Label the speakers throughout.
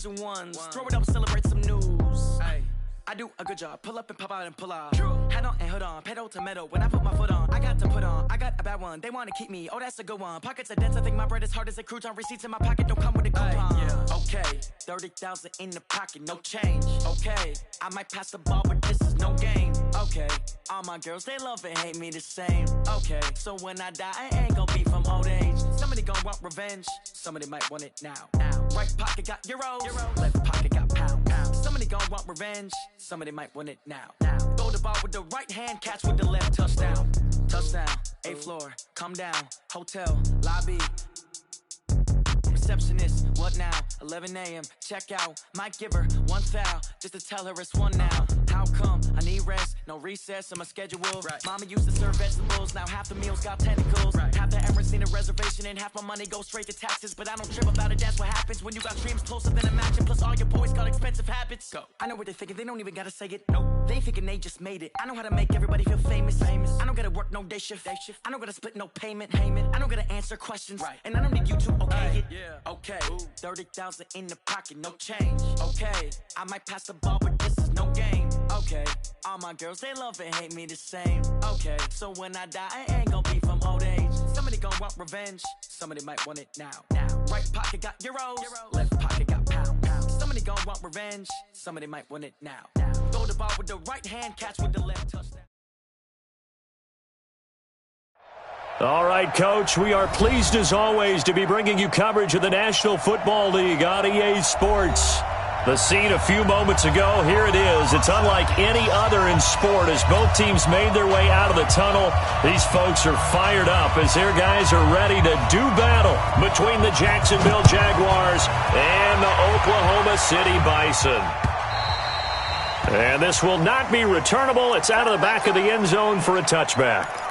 Speaker 1: drums and ones. Throw it up, celebrate some news. Ay. I do a good job. Pull up and pop out and pull out. Head on and hood on, pedal to metal. When I put my foot on, I got to put on. I got a bad one. They want to keep me. Oh, that's a good one. Pockets are dense. I think my bread is hard as a crouton. Receipts in my pocket don't come with a coupon. Yeah. Okay, 30,000 in the pocket, no change. Okay, I might pass the ball, but this is no game. Okay, all my girls they love and hate me the same. Okay, so when I die, I ain't gonna be from old age. Somebody gonna want revenge. Somebody might want it now. Right pocket got euros. Left pocket got pounds. Somebody gonna want revenge. Somebody might want it now. Throw the ball with the right hand, catch with the left. Touchdown. Touchdown. 8th floor. Come down. Hotel. Lobby. Receptionist. What now? 11 a.m. Check out. Might give her one foul just to tell her it's one now. How come? I need rest. No recess in my schedule. Right. Mama used to serve vegetables. Now half the meals got tentacles. Right. Half the Emirates need a reservation and half my money goes straight to taxes. But I don't trip about it. That's what happens when you got dreams closer than a match. And plus all your boys got expensive habits. Go. I know what they're thinking. They don't even gotta say it. Nope. They thinking they just made it. I know how to make everybody feel famous. I don't gotta work no day shift. I don't gotta split no payment. I don't gotta answer questions. Right. And I don't need you to okay it. Yeah. Okay. 30,000 in the pocket, no change. Okay. I might pass the ball, but this is no game. Okay. All my girls, they love and hate me the same. Okay. So when I die, I ain't gonna be from old age. Somebody gonna want revenge. Somebody might want it now. Right pocket got euros. Left pocket got pounds. Somebody gonna want revenge. Somebody might want it now. Throw the ball with the right hand, catch with the left. Touchdown.
Speaker 2: All right, Coach, we are pleased as always to be bringing you coverage of the National Football League on EA Sports. The scene a few moments ago, here it is. It's unlike any other in sport as both teams made their way out of the tunnel. These folks are fired up as their guys are ready to do battle between the Jacksonville Jaguars and the Oklahoma City Bison. And this will not be returnable. It's out of the back of the end zone for a touchback.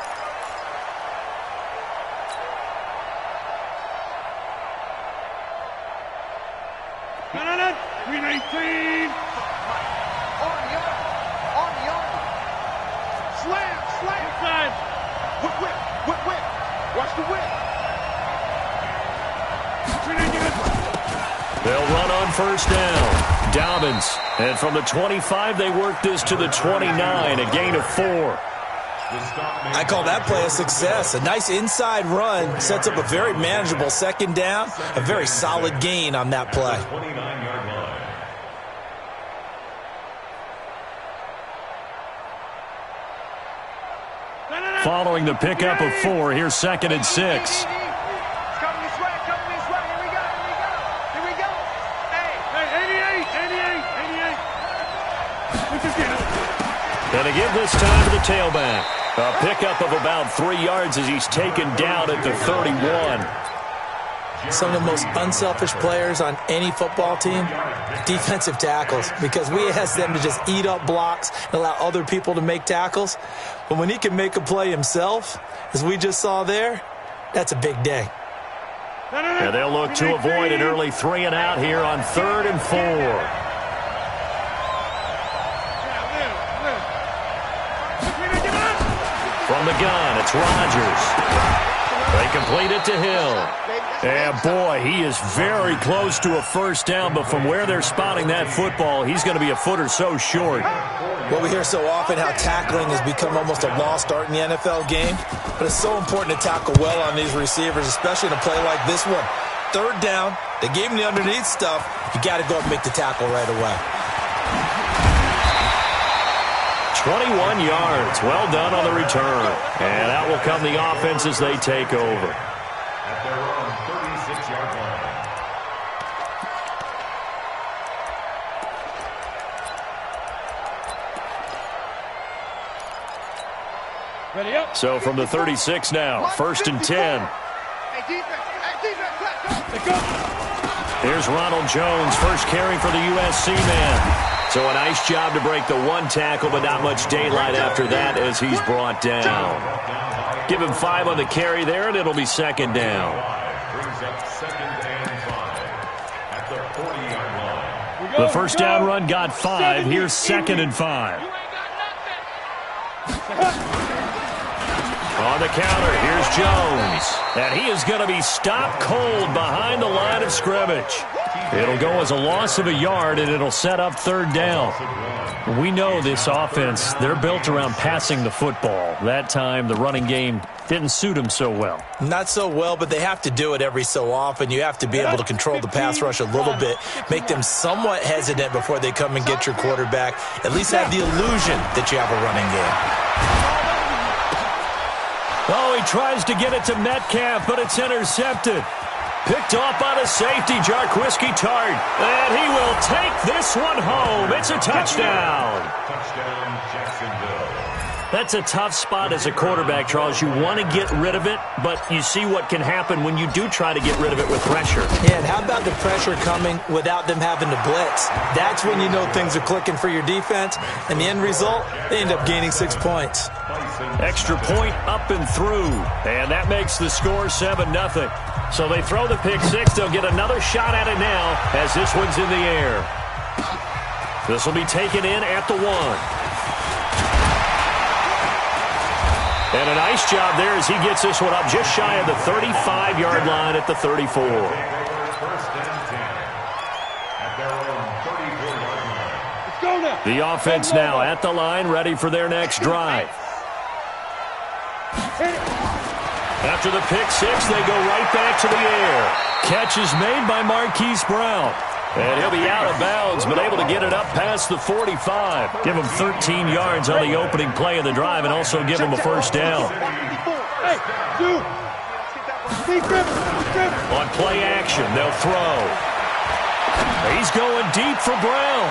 Speaker 2: They'll run on first down. Dobbins. And from the 25, they work this to the 29, a gain of 4.
Speaker 3: I call that play a success. A nice inside run sets up a very manageable second down. A very solid gain on that play.
Speaker 2: Following the pickup of 4, here's 2nd and 6. And a give this time to the tailback. A pickup of about 3 yards as he's taken down at the 31.
Speaker 3: Some of the most unselfish players on any football team, defensive tackles, because we ask them to just eat up blocks and allow other people to make tackles. But when he can make a play himself, as we just saw there, that's a big day.
Speaker 2: And they'll look to avoid an early 3 and out here on 3rd and 4. From the gun, it's Rodgers. They complete it to Hill. And boy, he is very close to a first down, but from where they're spotting that football, he's going to be a foot or so short.
Speaker 3: Well, we hear so often how tackling has become almost a lost art in the NFL game, but it's so important to tackle well on these receivers, especially in a play like this one. 3rd down, they gave him the underneath stuff. You got to go and make the tackle right away.
Speaker 2: 21 yards. Well done on the return. And out will come the offense as they take over.
Speaker 4: At their own 36-yard line.
Speaker 2: Ready up. So from the 36 now, 1st and 10. Here's Ronald Jones, first carry for the USC man. So a nice job to break the 1 tackle, but not much daylight after that as he's brought down. Give him 5 on the carry there, and it'll be 2nd down.
Speaker 4: Brings up 2nd and 5 at the 40-yard line.
Speaker 2: The first down run got 5. Here's 2nd and 5. On the counter, here's Jones. And he is going to be stopped cold behind the line of scrimmage. It'll go as a loss of a yard, and it'll set up third down. We know this offense, they're built around passing the football. That time, the running game didn't suit them so well.
Speaker 3: Not so well, but they have to do it every so often. You have to be able to control the pass rush a little bit, make them somewhat hesitant before they come and get your quarterback. At least have the illusion that you have a running game.
Speaker 2: Oh, he tries to get it to Metcalf, but it's intercepted. Picked off by the safety, Jarquiski Tart. And he will take this one home. It's a touchdown.
Speaker 4: Touchdown, Jacksonville.
Speaker 2: That's a tough spot as a quarterback, Charles. You want to get rid of it, but you see what can happen when you do try to get rid of it with pressure.
Speaker 3: Yeah, and how about the pressure coming without them having to blitz? That's when you know things are clicking for your defense. And the end result, they end up gaining 6 points.
Speaker 2: Extra point up and through. And that makes the score 7-0. So they throw the pick six. They'll get another shot at it now as this one's in the air. This will be taken in at the 1. And a nice job there as he gets this one up just shy of the 35-yard line at the 34.
Speaker 4: First and 10 at their own 34-yard line.
Speaker 5: Let's go now.
Speaker 2: The offense now at the line, ready for their next drive. After the pick six, they go right back to the air. Catch is made by Marquise Brown. And he'll be out of bounds, but able to get it up past the 45. Give him 13 yards on the opening play of the drive and also give him a first down. On play action, they'll throw. He's going deep for Brown.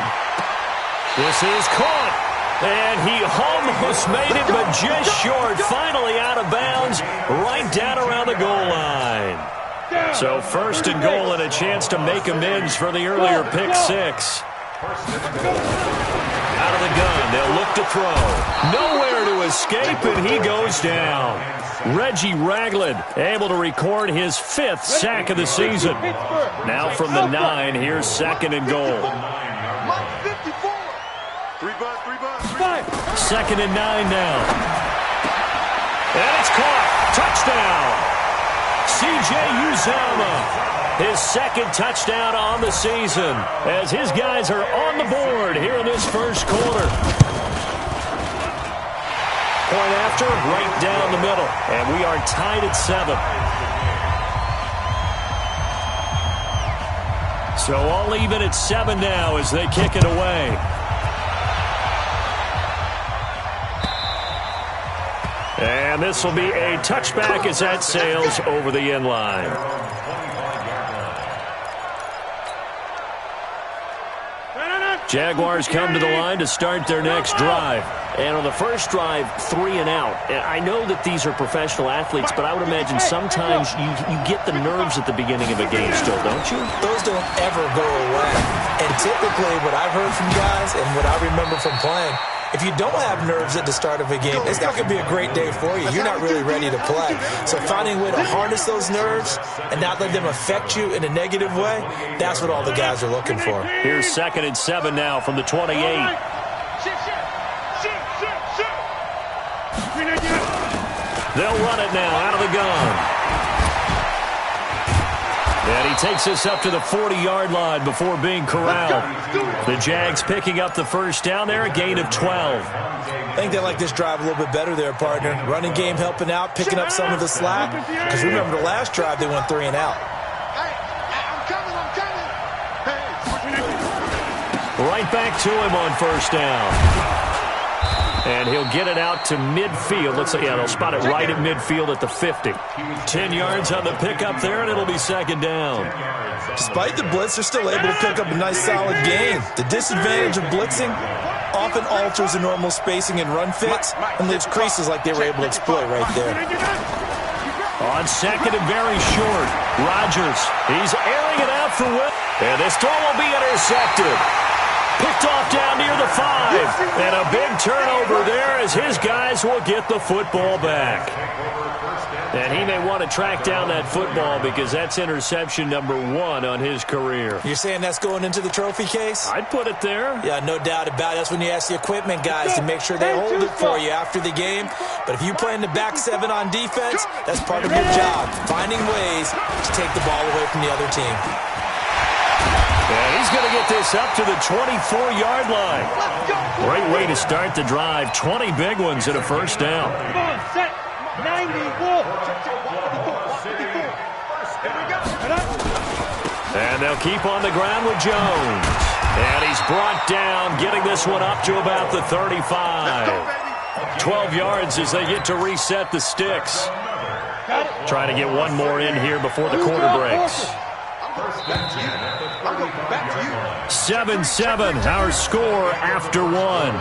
Speaker 2: This is caught. And he almost made it, but just short. Finally out of bounds, right down around the goal line. So first and goal and a chance to make amends for the earlier pick six. Out of the gun, they'll look to throw. Nowhere to escape, and he goes down. Reggie Ragland able to record his 5th sack of the season. Now from the 9, here's second and goal. 2nd and 9 now. And it's caught. Touchdown. C.J. Uzomah, his 2nd touchdown on the season as his guys are on the board here in this first quarter. Point after, right down the middle. And we are tied at 7. So all even at 7 now as they kick it away. And this will be a touchback as that sails over the end line. Jaguars come to the line to start their next drive. And on the first drive, 3 and out. And I know that these are professional athletes, but I would imagine sometimes you get the nerves at the beginning of a game still, don't you?
Speaker 3: Those don't ever go away. And typically what I've heard from guys and what I remember from playing, if you don't have nerves at the start of a game, it's not going to be a great day for you. You're not really ready to play. So finding a way to harness those nerves and not let them affect you in a negative way, that's what all the guys are looking for.
Speaker 2: Here's 2nd and 7 now from the 28. They'll run it now out of the gun. And he takes us up to the 40-yard line before being corralled. The Jags picking up the first down there, a gain of 12.
Speaker 3: I think they like this drive a little bit better there, partner. Running game helping out, picking up some of the slack. Because remember the last drive, they went 3 and out.
Speaker 2: Right back to him on first down. And he'll get it out to midfield. Looks like, yeah, they'll spot it right at midfield at the 50. 10 yards on the pickup there, and it'll be second down.
Speaker 3: Despite the blitz, they're still able to pick up a nice, solid gain. The disadvantage of blitzing often alters the normal spacing and run fits and leaves creases like they were able to exploit right there.
Speaker 2: On second and very short, Rodgers. He's airing it out for Will. And this throw will be intercepted. Picked off down near the 5. And a big turnover there as his guys will get the football back. And he may want to track down that football because that's interception number 1 on his career.
Speaker 3: You're saying that's going into the trophy case?
Speaker 2: I'd put it there.
Speaker 3: Yeah, no doubt about it. That's when you ask the equipment guys to make sure they hold it for you after the game. But if you play in the back 7 on defense, that's part of your job, finding ways to take the ball away from the other team.
Speaker 2: And he's going to get this up to the 24-yard line. Great way to start the drive. 20 big ones and a first down.
Speaker 5: Come on, set. 94.
Speaker 2: And they'll keep on the ground with Jones. And he's brought down, getting this one up to about the 35. 12 yards as they get to reset the sticks. Trying to get one more in here before the quarter breaks. 7-7, our score after one.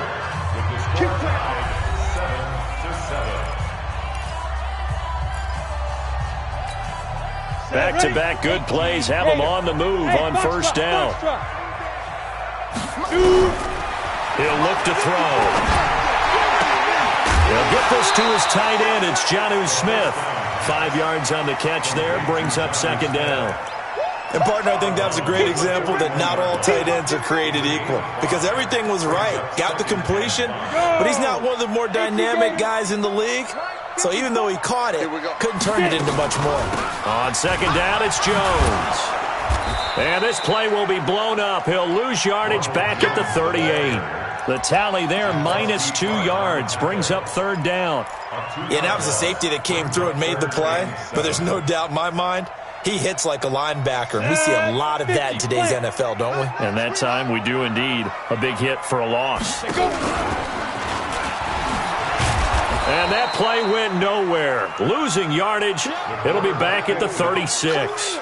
Speaker 2: Back-to-back good plays have him on the move on first down. He'll look to throw. He'll get this to his tight end. It's Jonnu Smith. 5 yards on the catch there, brings up second down.
Speaker 3: And, partner, I think that was a great example that not all tight ends are created equal because everything was right. Got the completion, but he's not one of the more dynamic guys in the league. So even though he caught it, couldn't turn it into much more.
Speaker 2: On second down, it's Jones. And this play will be blown up. He'll lose yardage back at the 38. The tally there, -2 yards, brings up third down.
Speaker 3: Yeah, that was a safety that came through and made the play, but there's no doubt in my mind he hits like a linebacker. We see a lot of that in today's NFL, don't we?
Speaker 2: And that time we do indeed. A big hit for a loss. And that play went nowhere. Losing yardage. It'll be back at the 36.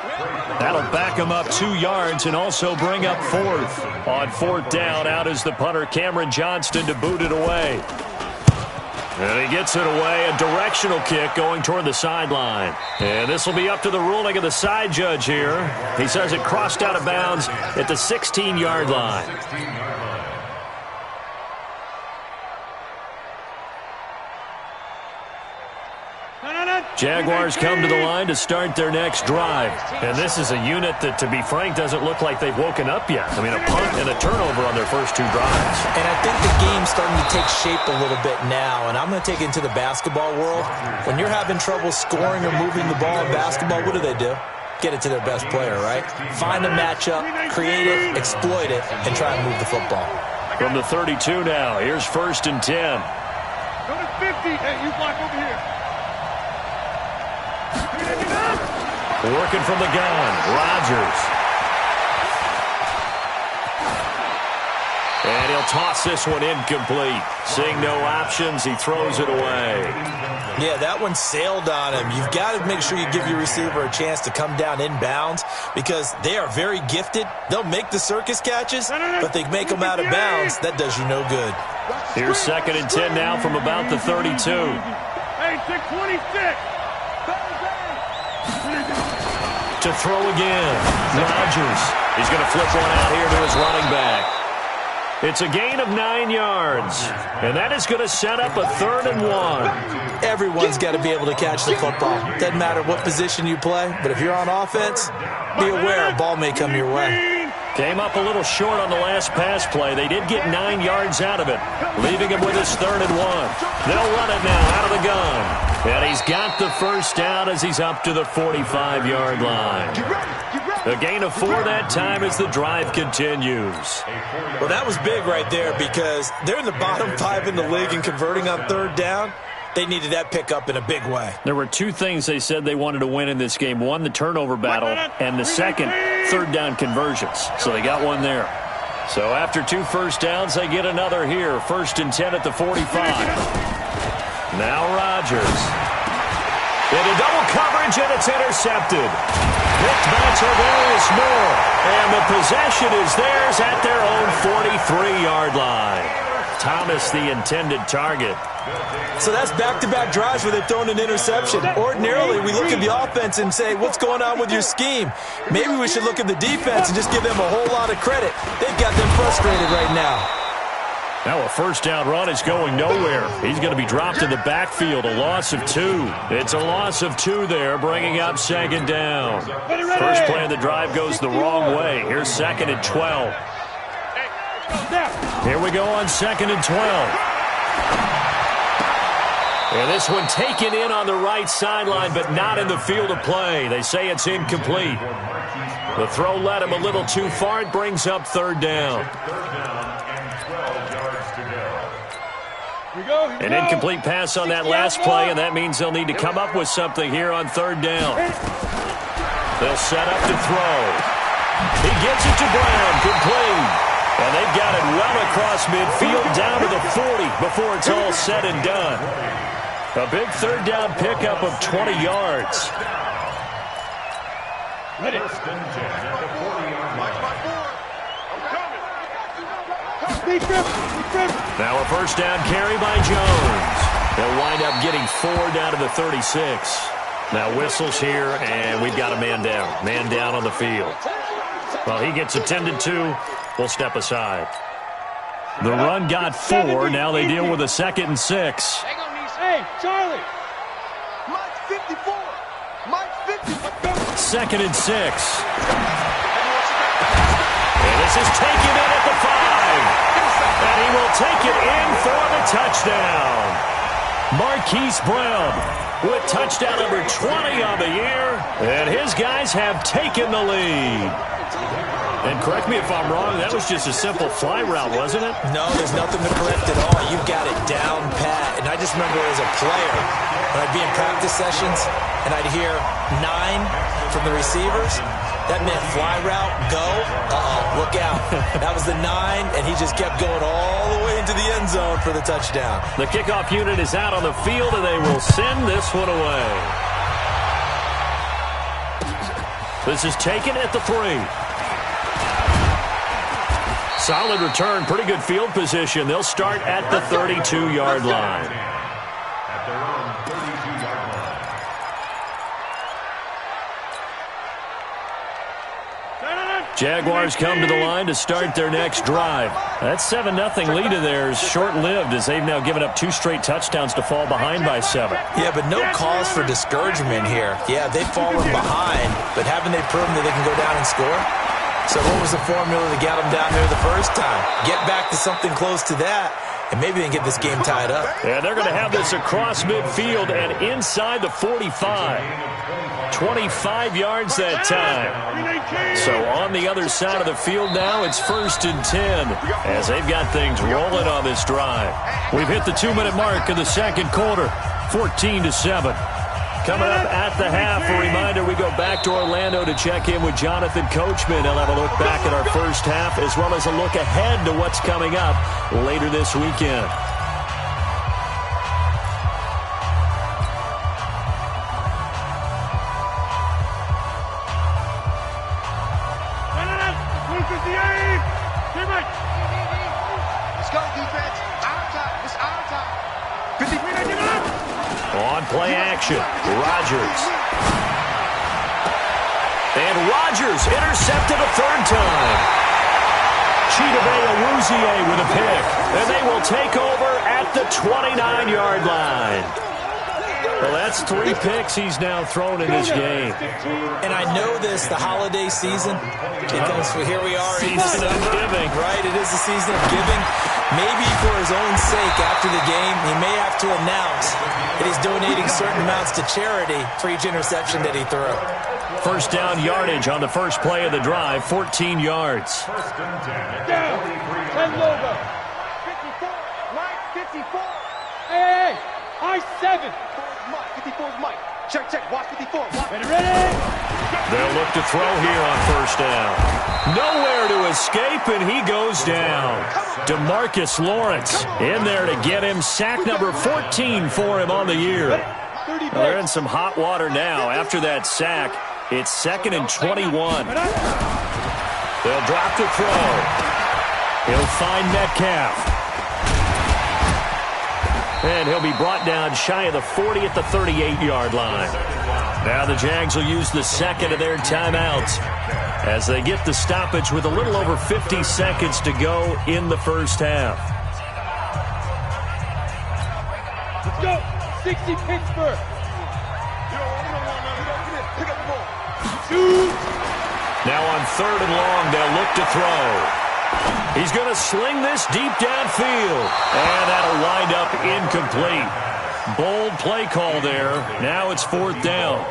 Speaker 2: That'll back him up 2 yards and also bring up fourth. On fourth down, out is the punter, Cameron Johnston, to boot it away. And he gets it away, a directional kick going toward the sideline. And this will be up to the ruling of the side judge here. He says it crossed out of bounds at the 16-yard line. Jaguars come to the line to start their next drive. And this is a unit that, to be frank, doesn't look like they've woken up yet. I mean, a punt and a turnover on their first 2 drives.
Speaker 3: And I think the game's starting to take shape a little bit now. And I'm going to take it into the basketball world. When you're having trouble scoring or moving the ball in basketball, what do? Get it to their best player, right? Find a matchup, create it, exploit it, and try and move the football.
Speaker 2: From the 32 now, here's 1st and 10.
Speaker 5: Go to 50. Hey, you block over here.
Speaker 2: Working from the gun, Rodgers. And he'll toss this one incomplete. Seeing no options, he throws it away.
Speaker 3: Yeah, that one sailed on him. You've got to make sure you give your receiver a chance to come down inbounds because they are very gifted. They'll make the circus catches, but they make them out of bounds. That does you no good.
Speaker 2: Here's 2nd and 10 now from about the 32.
Speaker 5: Hey, 626.
Speaker 2: To throw again. Rodgers. He's going to flip one out here to his running back. It's a gain of 9 yards. And that is going to set up a 3rd and 1.
Speaker 3: Everyone's got to be able to catch the football. Doesn't matter what position you play, but if you're on offense, be aware a ball may come your way.
Speaker 2: Came up a little short on the last pass play. They did get 9 yards out of it, leaving him with his 3rd and 1. They'll run it now out of the gun. And he's got the first down as he's up to the 45-yard line. A gain of 4 that time as the drive continues.
Speaker 3: Well, that was big right there because they're in the bottom 5 in the league in converting on 3rd down. They needed that pickup in a big way.
Speaker 2: There were 2 things they said they wanted to win in this game. One, the turnover battle, and the second, 3rd down conversions. So they got one there. So after 2 first downs, they get another here. 1st and 10 at the 45. Now Rodgers. Into double coverage, and it's intercepted. Picked by Tarvarius Moore. And the possession is theirs at their own 43-yard line. Thomas, the intended target.
Speaker 3: So that's back-to-back drives where they've thrown an interception. Ordinarily, we look at the offense and say, what's going on with your scheme? Maybe we should look at the defense and just give them a whole lot of credit. They've got them frustrated right now.
Speaker 2: Now a first down run is going nowhere. He's going to be dropped in the backfield, a loss of 2. It's a loss of 2 there, bringing up 2nd down. First play of the drive goes the wrong way. Here's 2nd and 12. Here we go on 2nd and 12. And this one taken in on the right sideline, but not in the field of play. They say it's incomplete. The throw led him a little too far. It brings up third down.
Speaker 4: Third down and 12 yards to go.
Speaker 2: An incomplete pass on that last play, and that means they'll need to come up with something here on third down. They'll set up to throw. He gets it to Brown, complete. And they've got it well across midfield down to the 40 before it's all said and done. A big third down pickup of 20 yards.
Speaker 5: Ready.
Speaker 4: First and 10 at the 40-yard line.
Speaker 2: Now a first down carry by Jones. They'll wind up getting 4 down to the 36. Now whistles here, and we've got a man down. Man down on the field. Well, he gets attended to. We'll step aside. The run got 4. Now they deal with a 2nd and 6.
Speaker 5: Hey, Charlie. Mike 54. Mike 54.
Speaker 2: 2nd and 6. And this is taken in at the 5. And he will take it in for the touchdown. Marquise Brown with touchdown number 20 on the year. And his guys have taken the lead. And correct me if I'm wrong, that was just a simple fly route, wasn't it?
Speaker 3: No, there's nothing to correct at all. You've got it down pat. And I just remember as a player, when I'd be in practice sessions and I'd hear 9 from the receivers, that meant fly route, go, look out. That was the 9, and he just kept going all the way into the end zone for the touchdown.
Speaker 2: The kickoff unit is out on the field, and they will send this one away. This is taken at the 3. Solid return, pretty good field position. They'll start at the 32-yard line.
Speaker 4: At their own 32-yard line.
Speaker 2: Jaguars come to the line to start their next drive. That 7-0 lead of theirs short-lived as they've now given up 2 straight touchdowns to fall behind by 7.
Speaker 3: Yeah, but no cause for discouragement here. Yeah, they've fallen behind, but haven't they proven that they can go down and score? So what was the formula to get them down there the first time? Get back to something close to that, and maybe they can get this game tied up.
Speaker 2: And they're going to have this across midfield and inside the 45. 25 yards that time. So on the other side of the field now, it's 1st and 10 as they've got things rolling on this drive. We've hit the 2-minute mark of the second quarter, 14-7. Coming up at the half, a reminder, we go back to Orlando to check in with Jonathan Coachman. He'll have a look back at our first half as well as a look ahead to what's coming up later this weekend.
Speaker 5: Let's go, defense. Our time. It's our time. 50.
Speaker 2: On play action, Rodgers. And Rodgers intercepted a 3rd time. Chidobe Awuzie with a pick. And they will take over at the 29-yard line. Well, that's 3 picks he's now thrown in this game.
Speaker 3: And I know this, the holiday season, because here we are in
Speaker 2: Season of
Speaker 3: December,
Speaker 2: giving.
Speaker 3: right? It is the season of giving. Maybe for his own sake after the game, he may have to announce that he's donating certain amounts to charity for each interception that he threw.
Speaker 2: First down yardage on the first play of the drive, 14 yards.
Speaker 4: First and 10.
Speaker 5: Down. 10 logo. 54. Mike 54. Hey, I-7. Mike 54 is Mike. Check. Watch 54. Ready.
Speaker 2: They'll look to throw here on first down. Nowhere to escape, and he goes down. DeMarcus Lawrence in there to get him. Sack number 14 for him on the year. Well, they're in some hot water now. After that sack, it's 2nd and 21. They'll drop the throw. He'll find Metcalf. And he'll be brought down shy of the 40 at the 38-yard line. Now the Jags will use the 2nd of their timeouts as they get the stoppage with a little over 50 seconds to go in the first half.
Speaker 5: Let's go. 60 Pittsburgh. Shoot.
Speaker 2: Now on 3rd and long, they'll look to throw. He's going to sling this deep downfield. And that'll wind up incomplete. Bold play call there. Now it's 4th down.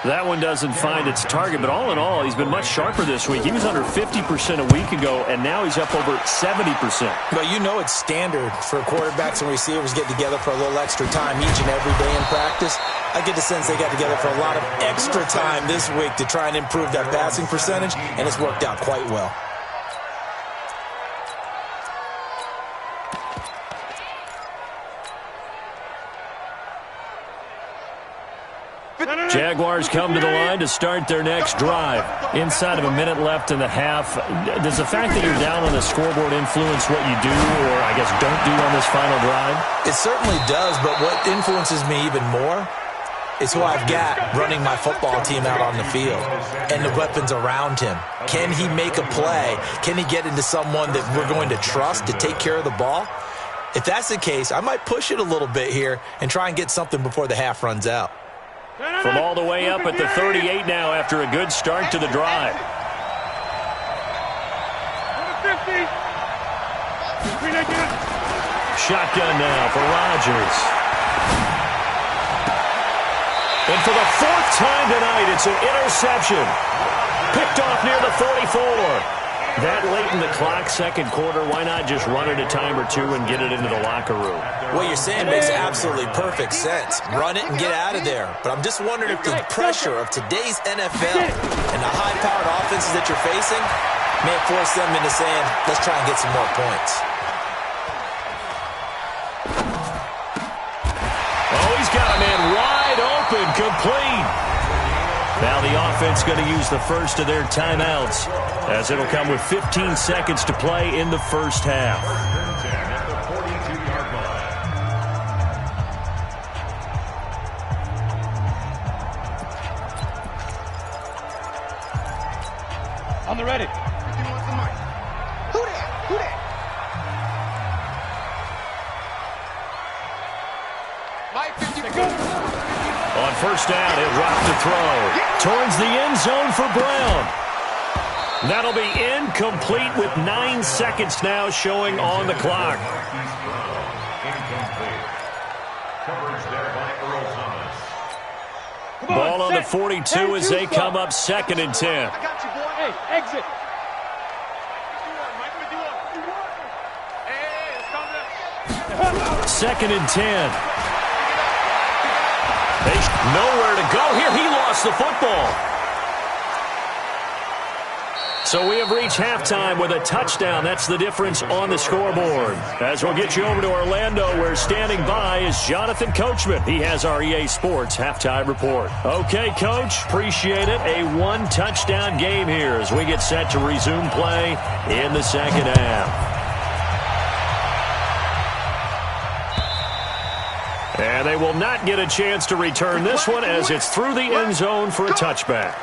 Speaker 2: That one doesn't find its target, but all in all, he's been much sharper this week. He was under 50% a week ago, and now he's up over 70%.
Speaker 3: Well, you know it's standard for quarterbacks and receivers get together for a little extra time each and every day in practice. I get the sense they got together for a lot of extra time this week to try and improve that passing percentage, and it's worked out quite well.
Speaker 2: Jaguars come to the line to start their next drive. Inside of a minute left in the half, does the fact that you're down on the scoreboard influence what you do, or I guess don't do on this final drive?
Speaker 3: It certainly does, but what influences me even more is who I've got running my football team out on the field and the weapons around him. Can he make a play? Can he get into someone that we're going to trust to take care of the ball? If that's the case, I might push it a little bit here and try and get something before the half runs out.
Speaker 2: From all the way up at the 38 now after a good start to the drive. Shotgun now for Rodgers. And for the fourth time tonight, it's an interception. Picked off near the 44. That late in the clock, second quarter, why not just run it a time or two and get it into the locker room?
Speaker 3: What you're saying makes absolutely perfect sense. Run it and get out of there. But I'm just wondering if the pressure of today's NFL and the high-powered offenses that you're facing may force them into saying, let's try and get some more points.
Speaker 2: Oh, he's got a man wide open, complete. Now the offense going to use the first of their timeouts, as it'll come with 15 seconds to play in the first half.
Speaker 5: On the ready. Who that? Who that? Mike 50.
Speaker 2: On first down, he'll drop to throw. Towards the end zone for Brown. That'll be incomplete with 9 seconds now showing on the clock. Ball on the 42 as they come up 2nd and 10.
Speaker 5: I got you, boy. Hey, exit.
Speaker 2: Second and 10. Nowhere to go here. He lost the football. So we have reached halftime with a touchdown. That's the difference on the scoreboard. As we'll get you over to Orlando, where standing by is Jonathan Coachman. He has our EA Sports halftime report. Okay, Coach, appreciate it. A one-touchdown game here as we get set to resume play in the second half. And they will not get a chance to return this one as it's through the end zone for a touchback.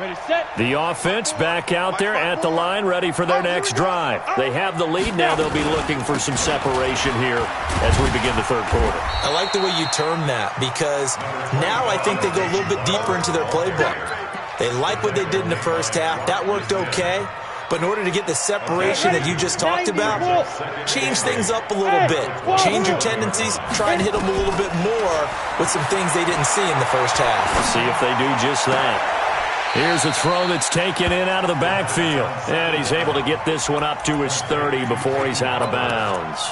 Speaker 5: Ready, set.
Speaker 2: The offense back out there at the line, ready for their next drive. They have the lead. Now they'll be looking for some separation here as we begin the third quarter.
Speaker 3: I like the way you term that, because now I think they go a little bit deeper into their playbook. They like what they did in the first half. That worked okay. But in order to get the separation that you just talked about, change things up a little bit. Change your tendencies. Try and hit them a little bit more with some things they didn't see in the first half.
Speaker 2: Let's see if they do just that. Here's a throw that's taken in out of the backfield. And he's able to get this one up to his 30 before he's out of bounds.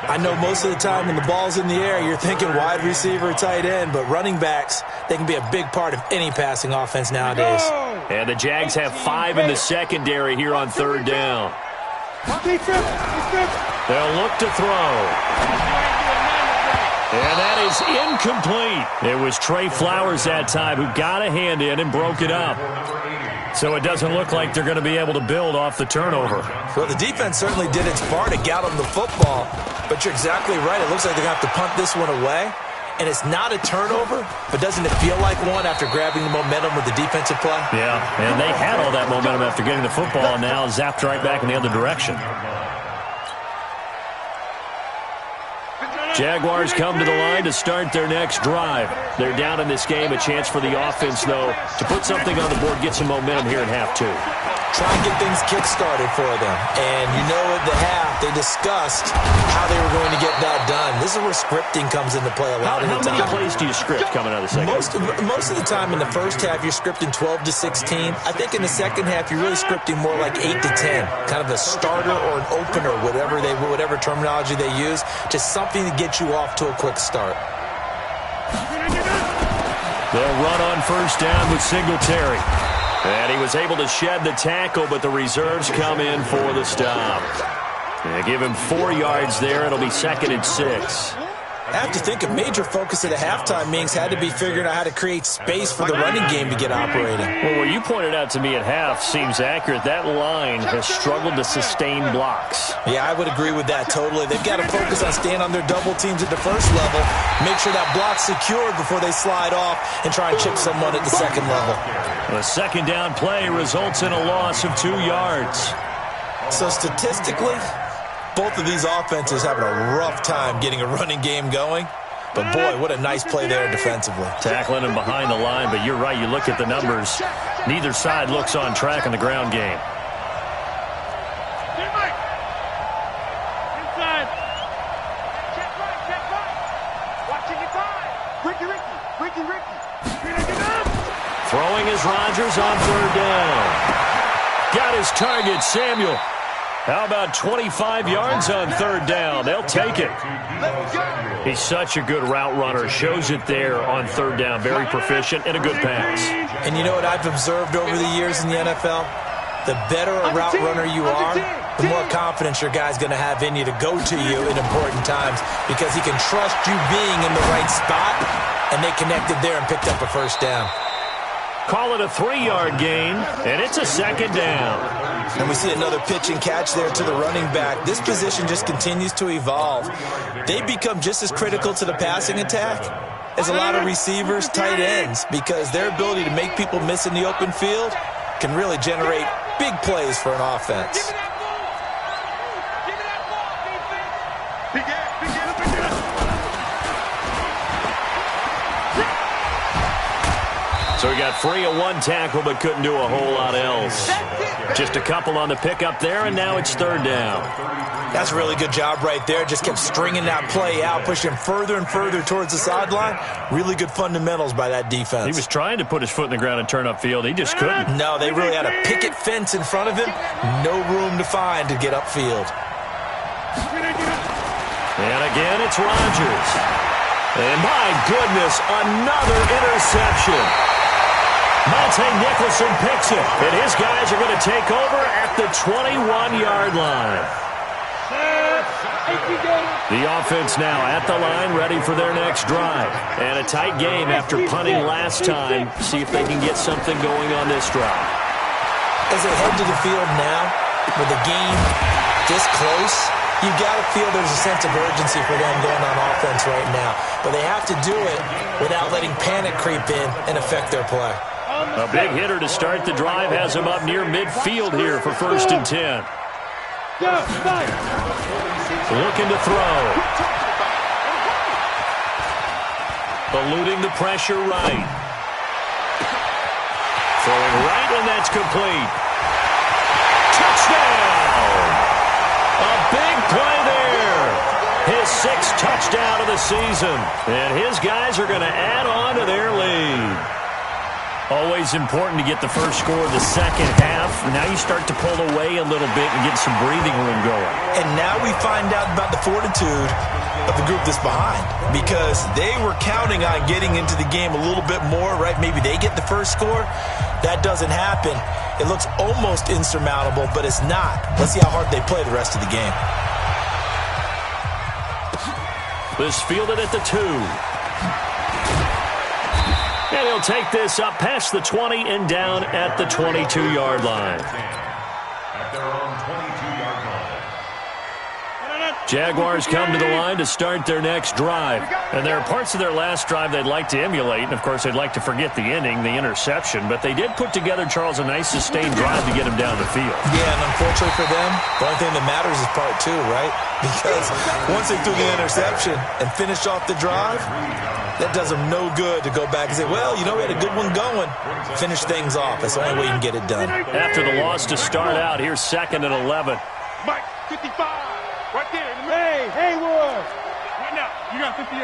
Speaker 3: I know most of the time when the ball's in the air, you're thinking wide receiver, tight end, but running backs, they can be a big part of any passing offense nowadays.
Speaker 2: And the Jags have 5 in the secondary here on third down. They'll look to throw. And that is incomplete. It was Trey Flowers that time who got a hand in and broke it up. So it doesn't look like they're going to be able to build off the turnover.
Speaker 3: Well, the defense certainly did its part to get them the football, but you're exactly right. It looks like they're going to have to punt this one away. And it's not a turnover, but doesn't it feel like one after grabbing the momentum with the defensive play?
Speaker 2: Yeah, and they had all that momentum after getting the football, and now zapped right back in the other direction. Jaguars come to the line to start their next drive. They're down in this game. A chance for the offense, though, to put something on the board, get some momentum here in half two.
Speaker 3: try and get things kick-started for them. And you know at the half, they discussed how they were going to get that done. This is where scripting comes into play a lot of the time.
Speaker 2: How many plays do you script coming out of the second?
Speaker 3: Most of the time in the first half, you're scripting 12 to 16. I think in the second half, you're really scripting more like 8 to 10. Kind of a starter or an opener, whatever terminology they use. Just something to get you off to a quick start.
Speaker 2: They'll run on first down with Singletary. And he was able to shed the tackle, but the reserves come in for the stop. They give him 4 yards there. It'll be 2nd and 6.
Speaker 3: I have to think a major focus of the halftime meetings had to be figuring out how to create space for the running game to get operating.
Speaker 2: Well, what you pointed out to me at half seems accurate. That line has struggled to sustain blocks.
Speaker 3: Yeah, I would agree with that totally. They've got to focus on staying on their double teams at the first level, make sure that block's secured before they slide off and try and chip someone at the second level.
Speaker 2: The second down play results in a loss of 2 yards.
Speaker 3: So statistically, both of these offenses having a rough time getting a running game going. But, boy, what a nice play there defensively.
Speaker 2: Tackling him behind the line, but you're right. You look at the numbers. Neither side looks on track in the ground game.
Speaker 5: Inside. Check right. Watching it time. Ricky.
Speaker 2: Throwing is Rodgers on third down. Got his target, Samuel. How about 25 yards on third down? They'll take it. He's such a good route runner. Shows it there on third down. Very proficient and a good pass.
Speaker 3: And you know what I've observed over the years in the NFL? The better a route runner you are, the more confidence your guy's going to have in you to go to you in important times because he can trust you being in the right spot, and they connected there and picked up a first down.
Speaker 2: Call it a 3-yard gain, and it's a second down.
Speaker 3: And we see another pitch and catch there to the running back. This position just continues to evolve. They become just as critical to the passing attack as a lot of receivers, tight ends, because their ability to make people miss in the open field can really generate big plays for an offense.
Speaker 2: So he got free of one tackle but couldn't do a whole lot else. Just a couple on the pickup there, and now it's third down.
Speaker 3: That's a really good job right there. Just kept stringing that play out, pushing him further and further towards the sideline. Really good fundamentals by that defense.
Speaker 2: He was trying to put his foot in the ground and turn upfield. He just couldn't.
Speaker 3: No, they really had a picket fence in front of him. No room to find to get upfield.
Speaker 2: And again, it's Rodgers. And my goodness, another interception. Monte Nicholson picks it, and his guys are going to take over at the 21-yard line. The offense now at the line, ready for their next drive. And a tight game after punting last time. See if they can get something going on this drive.
Speaker 3: As they head to the field now, with the game this close, you've got to feel there's a sense of urgency for them going on offense right now. But they have to do it without letting panic creep in and affect their play.
Speaker 2: A big hitter to start the drive has him up near midfield here for 1st and 10. Looking to throw. Eluding the pressure right. Throwing right, and that's complete. Touchdown! A big play there. His 6th touchdown of the season. And his guys are going to add on to their lead. Always important to get the first score of the second half. Now you start to pull away a little bit and get some breathing room going.
Speaker 3: And now we find out about the fortitude of the group that's behind, because they were counting on getting into the game a little bit more, right? Maybe they get the first score. That doesn't happen. It looks almost insurmountable, but it's not. Let's see how hard they play the rest of the game.
Speaker 2: This fielded at the 2. And he'll take this up past the 20 and down at the 22-yard line.
Speaker 4: At their own 22-yard line.
Speaker 2: Jaguars come to the line to start their next drive. And there are parts of their last drive they'd like to emulate. And, of course, they'd like to forget the ending, the interception. But they did put together, Charles, a nice sustained drive to get him down the field.
Speaker 3: Yeah, and unfortunately for them, the only thing that matters is part 2, right? Because once they threw the interception and finished off the drive, That does them no good to go back and say, well, you know, we had a good one going. Finish things off. That's the only way you can get it done.
Speaker 2: After the loss to start out, here's 2nd and 11.
Speaker 5: Mike, 55. Right there. Hey, Haywood. Right now, you got 58.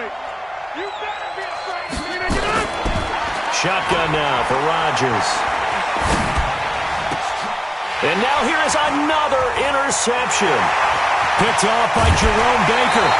Speaker 5: You better be straight.
Speaker 2: Shotgun now for Rodgers. And now here is another interception. Picked off by Jerome Baker.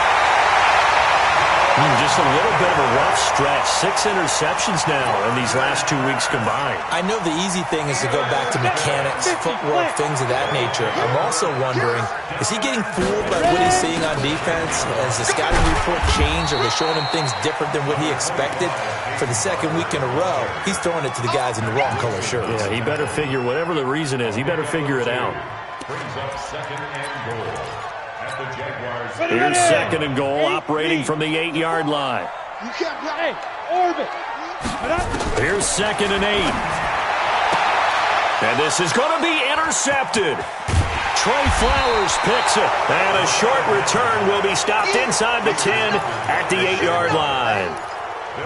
Speaker 2: Just a little bit of a rough stretch. 6 interceptions now in these last 2 weeks combined.
Speaker 3: I know the easy thing is to go back to mechanics, footwork, things of that nature. I'm also wondering, is he getting fooled by what he's seeing on defense? Has the scouting report changed? Are they showing him things different than what he expected? For the 2nd week in a row, he's throwing it to the guys in the wrong color shirts.
Speaker 2: Yeah, he better figure, whatever the reason is, he better figure it out.
Speaker 4: Brings up 2nd and goal.
Speaker 2: Here's 2nd and goal, operating from the 8-yard line.
Speaker 5: You can't play. Orbit.
Speaker 2: Here's 2nd and 8. And this is going to be intercepted. Trey Flowers picks it. And a short return will be stopped inside the 10 at the 8-yard line.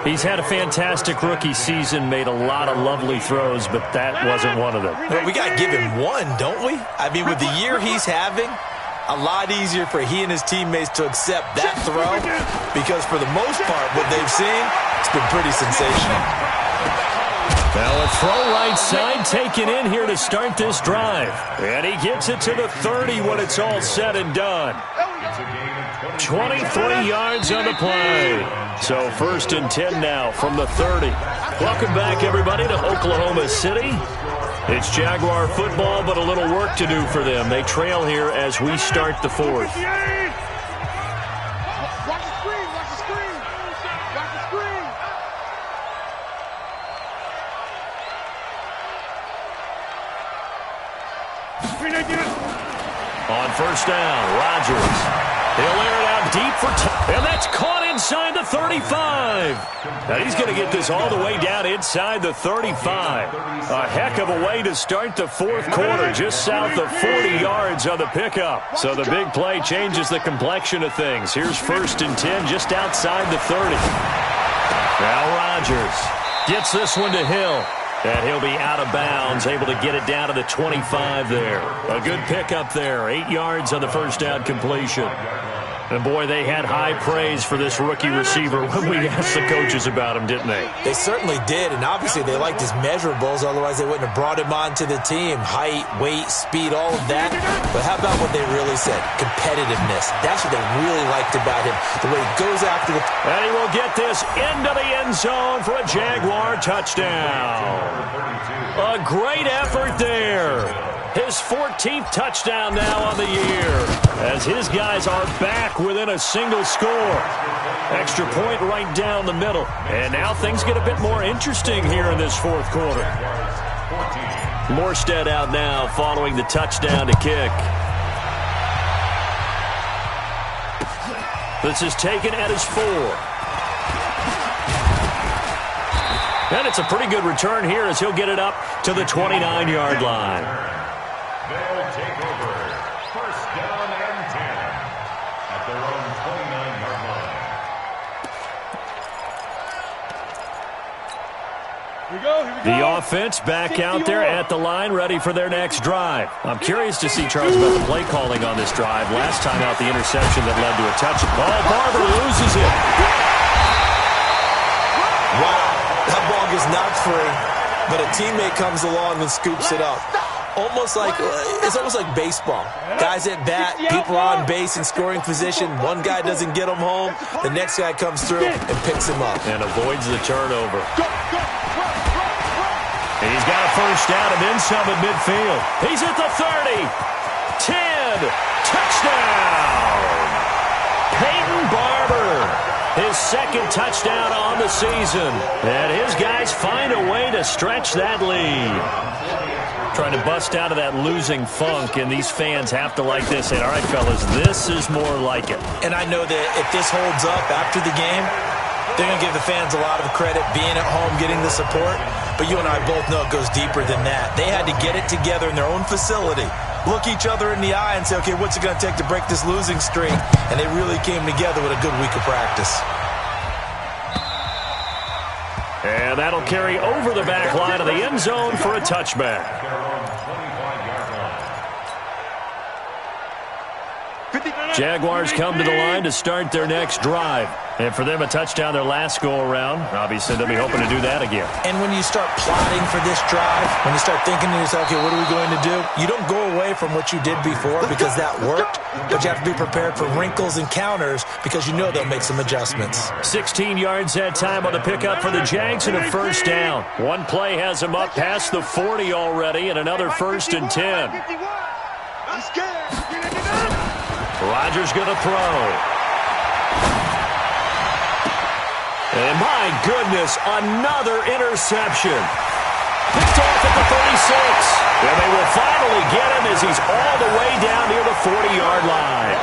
Speaker 2: He's had a fantastic rookie season, made a lot of lovely throws, but that wasn't one of them.
Speaker 3: Well, we got to give him one, don't we? I mean, with the year he's having, a lot easier for he and his teammates to accept that throw because for the most part, what they've seen, it's been pretty sensational.
Speaker 2: Well, a throw right side taken in here to start this drive. And he gets it to the 30 when it's all said and done. 23 yards on the play. So 1st and 10 now from the 30. Welcome back, everybody, to Oklahoma City. It's Jaguar football, but a little work to do for them. They trail here as we start the 4th.
Speaker 5: Watch the screen. Watch the screen. Watch the screen.
Speaker 2: On 1st down, Rodgers. He'll air it out deep for and that's caught inside the 35. Now he's going to get this all the way down inside the 35. A heck of a way to start the 4th quarter, just south of 40 yards on the pickup. So the big play changes the complexion of things. Here's 1st and 10 just outside the 30. Now Rodgers gets this one to Hill. And he'll be out of bounds, able to get it down to the 25 there. A good pickup there, 8 yards on the 1st down completion. And, boy, they had high praise for this rookie receiver when we asked the coaches about him, didn't they?
Speaker 3: They certainly did, and obviously they liked his measurables. Otherwise, they wouldn't have brought him onto the team. Height, weight, speed, all of that. But how about what they really said? Competitiveness. That's what they really liked about him. The way he goes after the...
Speaker 2: And he will get this into the end zone for a Jaguar touchdown. A great effort there. His 14th touchdown now on the year as his guys are back within a single score. Extra point right down the middle. And now things get a bit more interesting here in this 4th quarter. Morstead out now following the touchdown to kick. This is taken at his 4. And it's a pretty good return here as he'll get it up to the 29-yard line.
Speaker 4: They'll take over 1st down and 10 at their own 29-yard line.
Speaker 5: Here we go.
Speaker 2: The offense back out there at the line, ready for their next drive. I'm curious to see, Charles, about the play calling on this drive. Last time out, the interception that led to a touchdown. Oh, Barber loses it.
Speaker 3: Wow, that ball gets knocked free, but a teammate comes along and scoops it up. It's almost like baseball. Guys at bat, people on base in scoring position. One guy doesn't get him home. The next guy comes through and picks him up.
Speaker 2: And avoids the turnover. And he's got a 1st down and then some at midfield. He's at the 30. 10. Touchdown. Peyton Barber. His 2nd touchdown on the season. And his guys find a way to stretch that lead. Trying to bust out of that losing funk, and these fans have to like this. And all right, fellas, this is more like it.
Speaker 3: And I know that if this holds up after the game, they're going to give the fans a lot of credit being at home, getting the support. But you and I both know it goes deeper than that. They had to get it together in their own facility, look each other in the eye and say, okay, what's it going to take to break this losing streak? And they really came together with a good week of practice.
Speaker 2: And that'll carry over the back line of the end zone for a touchback. Jaguars come to the line to start their next drive. And for them, a touchdown their last go-around. Obviously, they'll be hoping to do that again.
Speaker 3: And when you start plotting for this drive, when you start thinking to yourself, okay, what are we going to do? You don't go away from what you did before because that worked, but you have to be prepared for wrinkles and counters because you know they'll make some adjustments.
Speaker 2: 16 yards that time on the pickup for the Jags and a first down. One play has them up past the 40 already and another 1st and 10.
Speaker 5: I'm scared.
Speaker 2: Rodgers going to throw. And my goodness, another interception. Picked off at the 36. And they will finally get him as he's all the way down near the 40-yard line.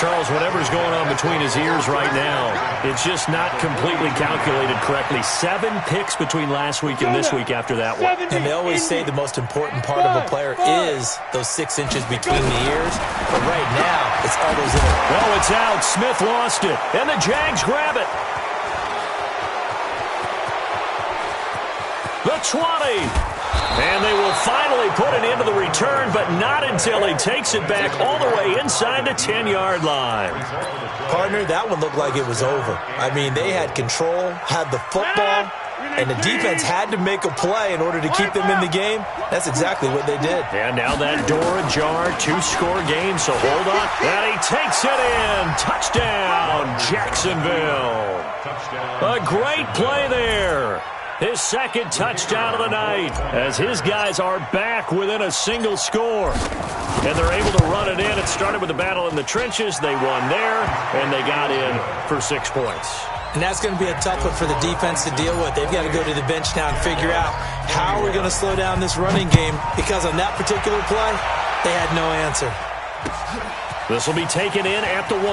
Speaker 2: Charles, whatever's going on between his ears right now, it's just not completely calculated correctly. 7 picks between last week and this week after that one.
Speaker 3: And they always say the most important part of a player is those 6 inches between the ears. But right now, it's all those in it.
Speaker 2: Well, it's out. Smith lost it. And the Jags grab it. The 20. And they will finally put an end to the return, but not until he takes it back all the way inside the 10-yard line.
Speaker 3: Partner, that one looked like it was over. I mean, they had control, had the football, and the defense had to make a play in order to keep them in the game. That's exactly what they did.
Speaker 2: And now that door ajar, 2-score game, so hold on. And he takes it in. Touchdown, Jacksonville. A great play there. His second touchdown of the night as his guys are back within a single score. And they're able to run it in. It started with a battle in the trenches. They won there, and they got in for 6 points.
Speaker 3: And that's going to be a tough one for the defense to deal with. They've got to go to the bench now and figure out how we're going to slow down this running game because on that particular play, they had no answer.
Speaker 2: This will be taken in at the 1.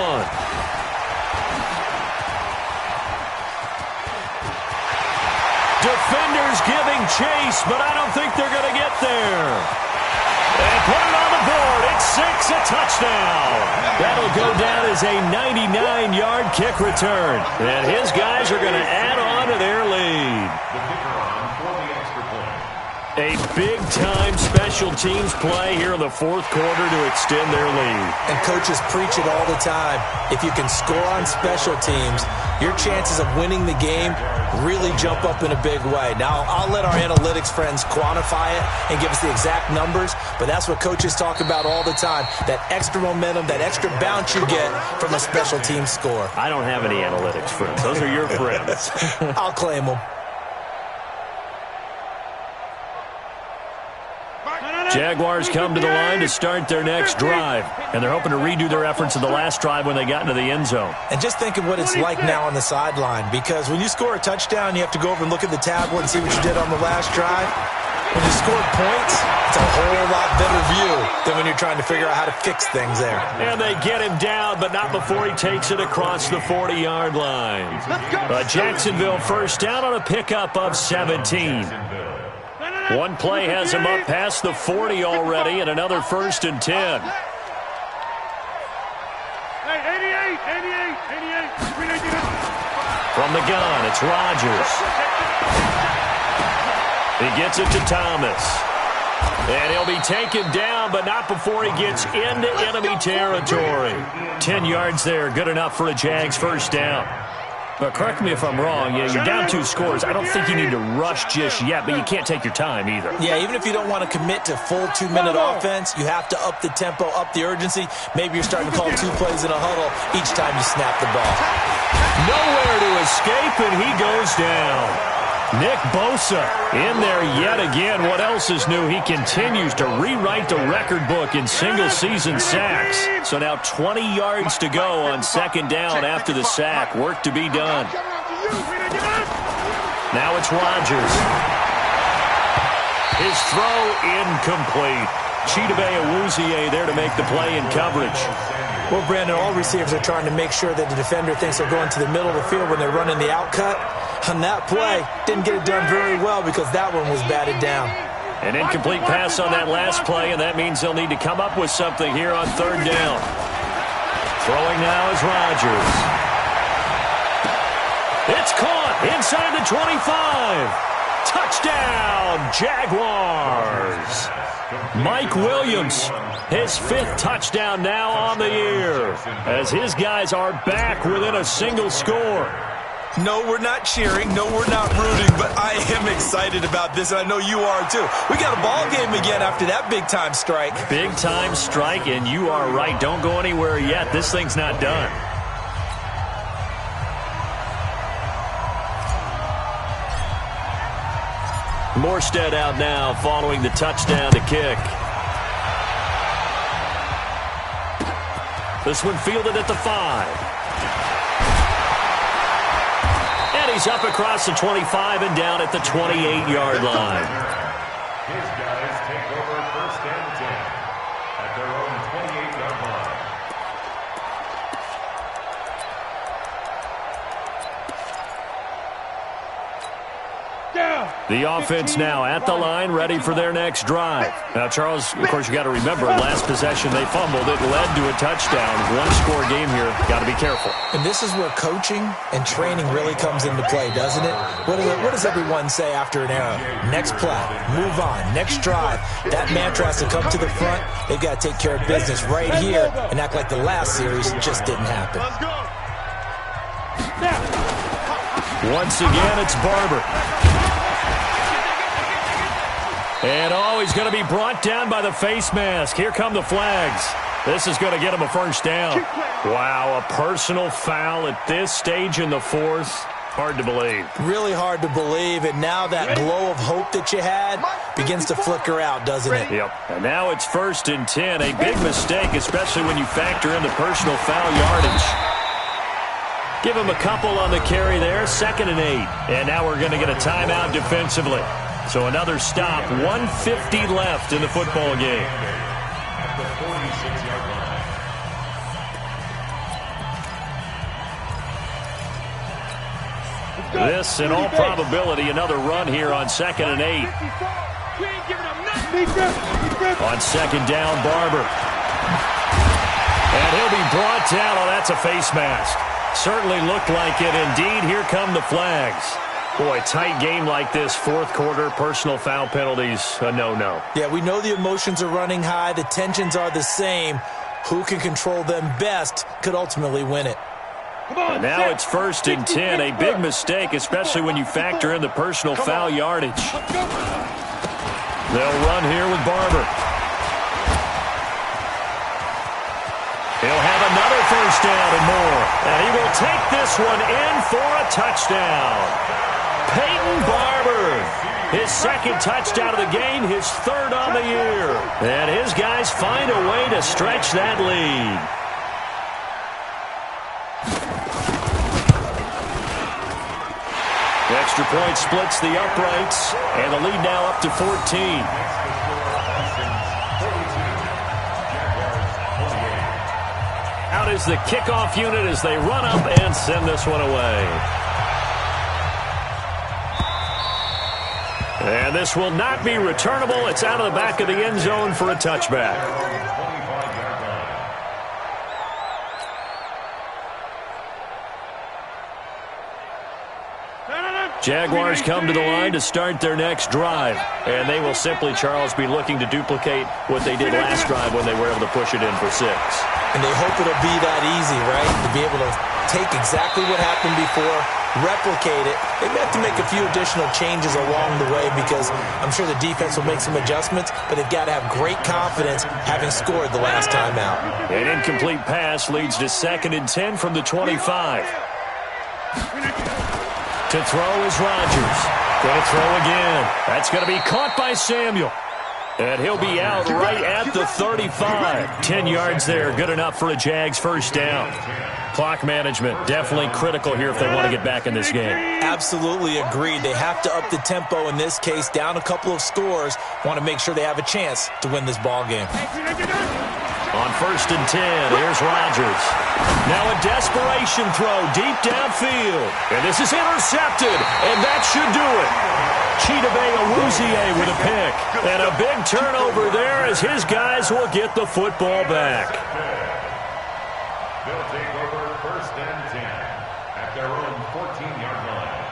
Speaker 2: Defenders giving chase, but I don't think they're going to get there. And put it on the board. It's 6, a touchdown. That'll go down as a 99-yard kick return. And his guys are going to add on to their lead. A big-time special teams play here in the 4th quarter to extend their lead.
Speaker 3: And coaches preach it all the time. If you can score on special teams, your chances of winning the game really jump up in a big way. Now, I'll let our analytics friends quantify it and give us the exact numbers, but that's what coaches talk about all the time, that extra momentum, that extra bounce you get from a special team score.
Speaker 2: I don't have any analytics friends. Those are your friends.
Speaker 3: I'll claim them.
Speaker 2: Jaguars come to the line to start their next drive, and they're hoping to redo their efforts of the last drive when they got into the end zone.
Speaker 3: And just think of what it's like now on the sideline, because when you score a touchdown, you have to go over and look at the tablet and see what you did on the last drive. When you score points, it's a whole lot better view than when you're trying to figure out how to fix things there.
Speaker 2: And they get him down, but not before he takes it across the 40-yard line. But Jacksonville first down on a pickup of 17. One play has him up past the 40 already, and another 1st and 10. From the gun, it's Rodgers. He gets it to Thomas. And he'll be taken down, but not before he gets into enemy territory. 10 yards there, good enough for a Jags first down. But correct me if I'm wrong, you're down 2 scores. I don't think you need to rush just yet, but you can't take your time either.
Speaker 3: Yeah, even if you don't want to commit to full 2-minute offense, you have to up the tempo, up the urgency. Maybe you're starting to call 2 plays in a huddle each time you snap the ball.
Speaker 2: Nowhere to escape, and he goes down. Nick Bosa in there yet again. What else is new? He continues to rewrite the record book in single-season sacks. So now 20 yards to go on 2nd down after the sack. Work to be done. Now it's Rodgers. His throw incomplete. Chidobe Awuzie there to make the play in coverage.
Speaker 3: Well, Brandon, all receivers are trying to make sure that the defender thinks they're going to the middle of the field when they're running the outcut. On that play, didn't get it done very well because that one was batted down.
Speaker 2: An incomplete pass on that last play, and that means they'll need to come up with something here on 3rd down. Throwing now is Rodgers. It's caught. Inside the 25. Touchdown, Jaguars. Mike Williams, his 5th touchdown now on the year, as his guys are back within a single score.
Speaker 3: No, we're not cheering. No, we're not rooting, but I am excited about this, and I know you are too. We got a ball game again after that big-time strike.
Speaker 2: Big-time strike, and you are right. Don't go anywhere yet. This thing's not done. Morstead out now following the touchdown to kick. This one fielded at the 5. And he's up across the 25 and down at the 28-yard line.
Speaker 4: His guys take over 1st and 10 at their own 28-yard line.
Speaker 2: The offense now at the line, ready for their next drive. Now, Charles, of course, you got to remember, last possession they fumbled. It led to a touchdown. One-score game here. Got to be careful.
Speaker 3: And this is where coaching and training really comes into play, doesn't it? What does everyone say after an error? Next play, move on, next drive. That mantra has to come to the front. They've got to take care of business right here and act like the last series just didn't happen.
Speaker 2: Once again, it's Barber. And he's going to be brought down by the face mask. Here come the flags. This is going to get him a 1st down. Wow, a personal foul at this stage in the 4th. Hard to believe.
Speaker 3: Really hard to believe, and now that glow of hope that you had begins to flicker out, doesn't it?
Speaker 2: Yep. And now it's 1st and 10. A big mistake, especially when you factor in the personal foul yardage. Give him a couple on the carry there. 2nd and 8. And now we're going to get a timeout defensively. So another stop. 1:50 left in the football game.
Speaker 4: At the 46-yard line.
Speaker 2: This, in all probability, another run here on 2nd and 8. On 2nd down, Barber. And he'll be brought down. Oh, that's a face mask. Certainly looked like it. Indeed, here come the flags. Boy, tight game like this, 4th quarter, personal foul penalties, a no-no.
Speaker 3: Yeah, we know the emotions are running high. The tensions are the same. Who can control them best could ultimately win it.
Speaker 2: And now it's 1st and 10. A big mistake, especially when you factor in the personal foul yardage. They'll run here with Barber. He'll have another 1st down and more. And he will take this one in for a touchdown. Peyton Barber, his 2nd touchdown of the game, his 3rd on the year. And his guys find a way to stretch that lead. The extra point splits the uprights, and the lead now up to 14. Out is the kickoff unit as they run up and send this one away. And this will not be returnable. It's out of the back of the end zone for a touchback. Jaguars come to the line to start their next drive. And they will simply, Charles, be looking to duplicate what they did last drive when they were able to push it in for 6.
Speaker 3: And they hope it'll be that easy, right? To be able to take exactly what happened before, replicate it. They have to make a few additional changes along the way because I'm sure the defense will make some adjustments, but they've got to have great confidence having scored the last time out.
Speaker 2: An incomplete pass leads to 2nd and 10 from the 25. To throw is Rodgers. Going to throw again. That's going to be caught by Samuel. And he'll be out right at the 35. 10 yards there. Good enough for a Jags 1st down. Clock management definitely critical here if they want to get back in this game.
Speaker 3: Absolutely agreed. They have to up the tempo in this case. Down a couple of scores. Want to make sure they have a chance to win this ball game.
Speaker 2: On 1st and 10, here's Rodgers. Now a desperation throw deep downfield. And this is intercepted, and that should do it. Chidobe Awuzie with a pick. And a big turnover there as his guys will get the football back.
Speaker 4: They'll take over 1st and 10 at their own 14-yard line.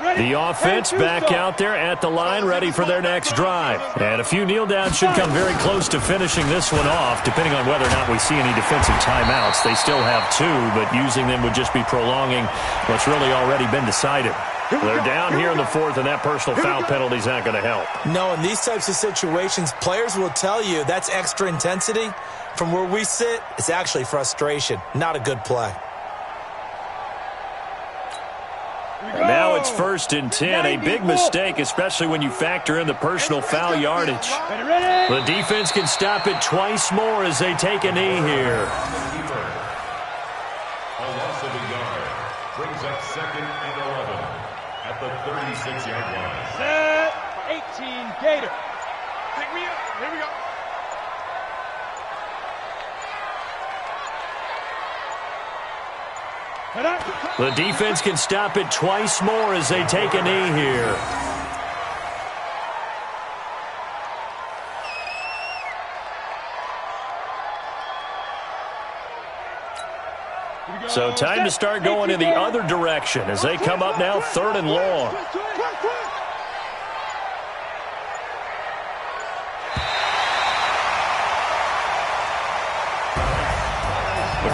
Speaker 2: The offense back out there at the line, ready for their next drive. And a few kneel downs should come very close to finishing this one off, depending on whether or not we see any defensive timeouts. They still have 2, but using them would just be prolonging what's really already been decided. They're down here in the 4th, and that personal foul penalty is not going to help.
Speaker 3: No, in these types of situations, players will tell you that's extra intensity. From where we sit, it's actually frustration, not a good play.
Speaker 2: And now it's 1st and 10, a big mistake, especially when you factor in the personal foul yardage. The defense can stop it twice more as they take a knee here.
Speaker 4: A loss of a yard brings up 2nd and 11 at the 36-yard line.
Speaker 5: Set, 18, Gator. Pick me up. Here we go.
Speaker 2: The defense can stop it twice more as they take a knee here. So time to start going in the other direction as they come up now 3rd and long.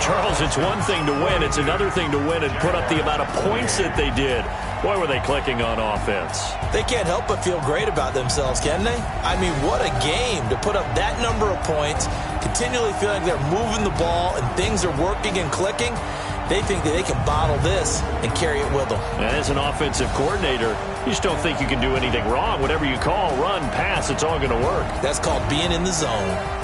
Speaker 2: Charles, it's one thing to win. It's another thing to win and put up the amount of points that they did. Boy, were they clicking on offense.
Speaker 3: They can't help but feel great about themselves, can they? I mean, what a game to put up that number of points, continually feeling like they're moving the ball and things are working and clicking. They think that they can bottle this and carry it with them.
Speaker 2: And as an offensive coordinator, you just don't think you can do anything wrong. Whatever you call, run, pass, it's all going to work.
Speaker 3: That's called being in the zone.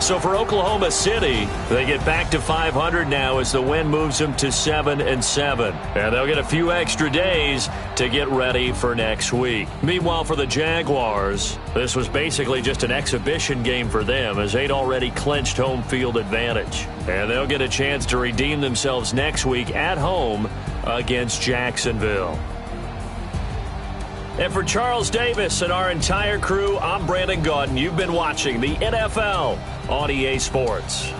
Speaker 2: So for Oklahoma City, they get back to 500 now as the win moves them to 7-7. And they'll get a few extra days to get ready for next week. Meanwhile, for the Jaguars, this was basically just an exhibition game for them as they'd already clinched home field advantage. And they'll get a chance to redeem themselves next week at home against Jacksonville. And for Charles Davis and our entire crew, I'm Brandon Gaudin. You've been watching the NFL on EA Sports.